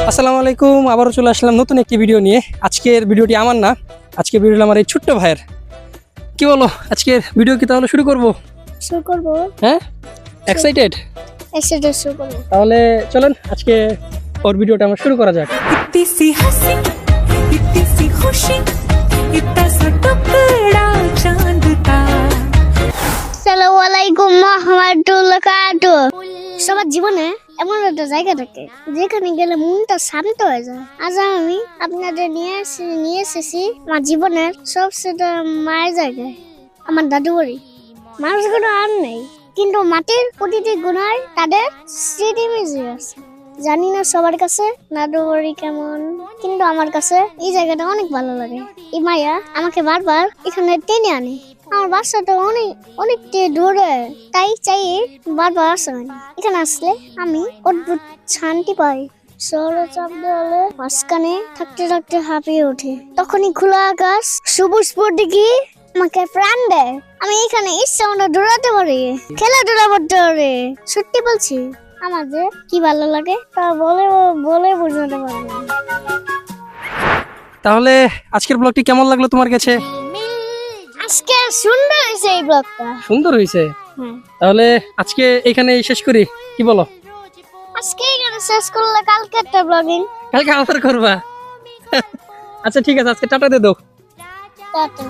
আসসালামু আলাইকুম, আবারও চলে আসলাম নতুন একটি ভিডিও নিয়ে। আজকের ভিডিওটি আমার না, আজকের ভিডিওটা আমার এই ছোট্ট ভাইয়ের। কি বলো, আজকের ভিডিও কি তাহলে শুরু করব? শুরু করবো। হ্যাঁ, এক্সাইটেড? একসাথে শুরু করবো। তাহলে চলেন আজকে ওর ভিডিওটা আমরা শুরু করা যাক। इतनी सी हंसी इतनी सी खुशी इतना सा टुकड़ा चांद का। আসসালামু আলাইকুম রাহমাতুল্লাহি ওয়া বারাকাতুহু। সবার জীবনে এমন একটা জায়গা থাকে যেখানে গেলে মনটা শান্ত হয়ে যায়। আজ আমি আপনাদের নিয়ে এসেছি আমার জীবনের সবচেয়ে মায়ের জায়গায়, আমার দাদু বাড়ি। মানুষগুলো আর নেই, কিন্তু মাটির প্রতিটি গুণায় তাদের স্মৃতি মিশে আছে। জানি না সবার কাছে দাদু বাড়ি কেমন, কিন্তু আমার কাছে এই জায়গাটা অনেক ভালো লাগে। এই মায়া আমাকে বারবার এখানে টেনে আনে। আমার বাসাটা অনেকটা দূরে, তাই চাই বারবার আসা হয় না। এখানে আসলে আমি অদ্ভুত শান্তি পাই। শহরে চাপ দেওয়ালে মাঝখানে থাকতে থাকতে হাঁপিয়ে ওঠে। তখনই খোলা আকাশ, সবুজ প্রতীকী আমাকে প্রাণ দেয়। আমি এখানে ইচ্ছা মতো দৌড়াতে পারি, খেলাধুলা করতে পারি। সত্যি বলছি, আমাদের কি ভালো লাগে তা বলে বোঝাতে পারবো না। তাহলে আজকের ব্লগটি কেমন লাগলো তোমার কাছে? আজকে সুন্দর হয়েছে এই ব্লগটা। সুন্দর হয়েছে। হ্যাঁ, তাহলে আজকে এখানে শেষ করি, কি বলো? আজকে এখানে শেষ করলে কালকে একটা ব্লগিং। কালকে আবার করবা? আচ্ছা ঠিক আছে, আজকে টাটা দিয়ে দাও। টাটা।